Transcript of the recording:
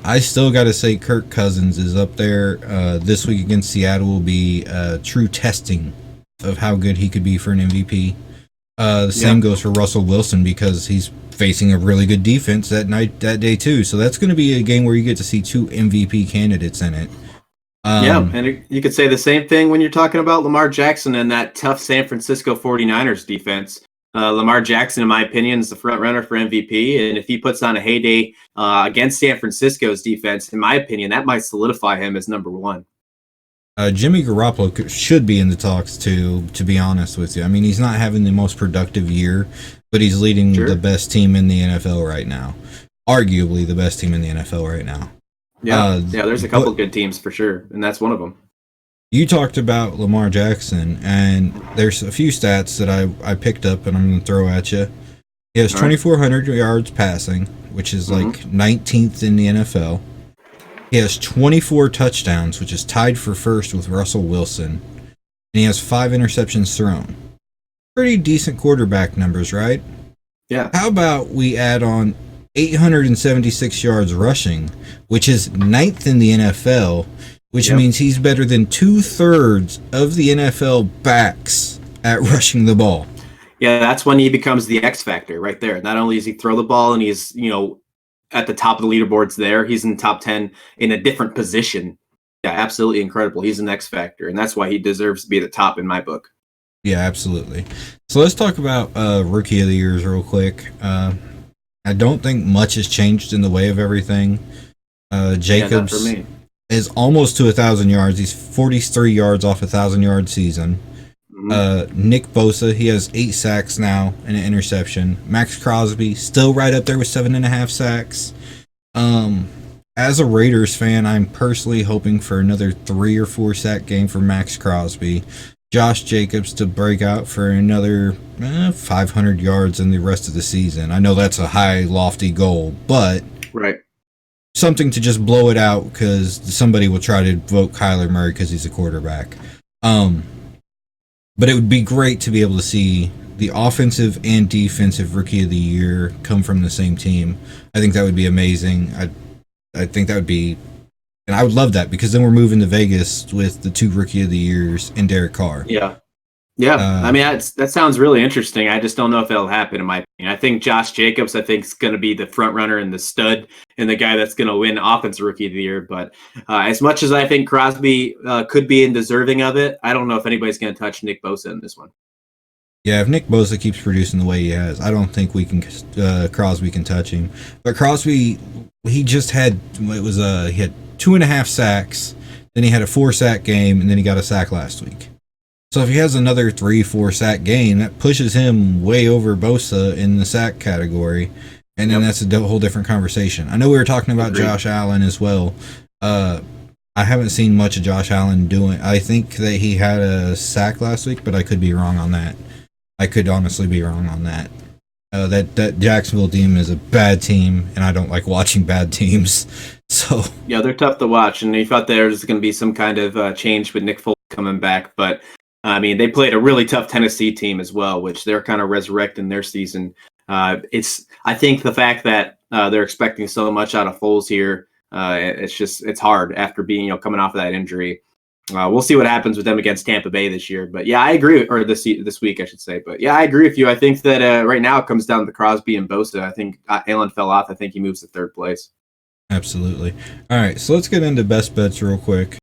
I still got to say Kirk Cousins is up there. This week against Seattle will be true testing of how good he could be for an MVP. The Yeah. same goes for Russell Wilson because he's facing a really good defense that day too. So that's going to be a game where you get to see two MVP candidates in it. Yeah, Um, and you could say the same thing when you're talking about Lamar Jackson and that tough San Francisco 49ers defense. Lamar Jackson, in my opinion, is the front runner for MVP. And if he puts on a heyday against San Francisco's defense, in my opinion, that might solidify him as number one. Jimmy Garoppolo should be in the talks too. To be honest with you, I mean he's not having the most productive year, but he's leading the Sure. best team in the NFL right now. Arguably the best team in the NFL right now. Yeah. Yeah, there's a couple But good teams for sure, and that's one of them. you talked about Lamar Jackson, and there's a few stats that I picked up, and I'm going to throw at you. He has All right. 2,400 yards passing, which is like 19th in the NFL. He has 24 touchdowns, which is tied for first with Russell Wilson. And he has 5 interceptions thrown. Pretty decent quarterback numbers, right? Yeah. How about we add on 876 yards rushing, which is ninth in the NFL, which Yep. means he's better than 2/3 of the NFL backs at rushing the ball. Yeah, that's when he becomes the X factor right there. Not only does he throw the ball and he's, at the top of the leaderboards there, he's in the top 10 in a different position. Yeah, absolutely incredible. He's an X factor, and that's why he deserves to be at the top in my book. Yeah, absolutely. So let's talk about Rookie of the Years real quick. I don't think much has changed in the way of everything. Yeah, not for Jacobs me. is almost to 1,000 yards. He's 43 yards off a 1,000-yard season. Nick Bosa, he has 8 sacks now and an interception. Max Crosby, still right up there with 7.5 sacks. As a Raiders fan, I'm personally hoping for another 3 or 4 sack game for Max Crosby. Josh Jacobs to break out for another 500 yards in the rest of the season. I know that's a high, lofty goal, but Right. something to just blow it out because somebody will try to vote Kyler Murray because he's a quarterback. But it would be great to be able to see the offensive and defensive Rookie of the Year come from the same team. I think that would be amazing. I think that would be, and I would love that because then we're moving to Vegas with the 2 Rookie of the Years and Derek Carr. Yeah. Yeah. I mean, that sounds really interesting. I just don't know if it'll happen, in my opinion. I think Josh Jacobs, is going to be the front runner and the stud and the guy that's going to win Offensive Rookie of the Year. But as much as I think Crosby could be in deserving of it, I don't know if anybody's going to touch Nick Bosa in this one. Yeah, if Nick Bosa keeps producing the way he has, I don't think Crosby can touch him. But Crosby, he just had he had 2.5 sacks, then he had a 4-sack game, and then he got a sack last week. So if he has another 3-4 sack game, that pushes him way over Bosa in the sack category, and then that's a whole different conversation. I know we were talking about Agreed. Josh Allen as well. I haven't seen much of Josh Allen doing. I think that he had a sack last week, but I could be wrong on that. I could honestly be wrong on that. That Jacksonville team is a bad team, and I don't like watching bad teams. So Yeah, they're tough to watch, and you thought there was going to be some kind of change with Nick Foles coming back, but I mean, they played a really tough Tennessee team as well, which they're kind of resurrecting their season. I think the fact that they're expecting so much out of Foles here, it's hard after being, coming off of that injury. We'll see what happens with them against Tampa Bay this year. But yeah, I agree, or this week, I should say. But yeah, I agree with you. I think that right now it comes down to Crosby and Bosa. I think Allen fell off. I think he moves to third place. absolutely. All right, so let's get into best bets real quick.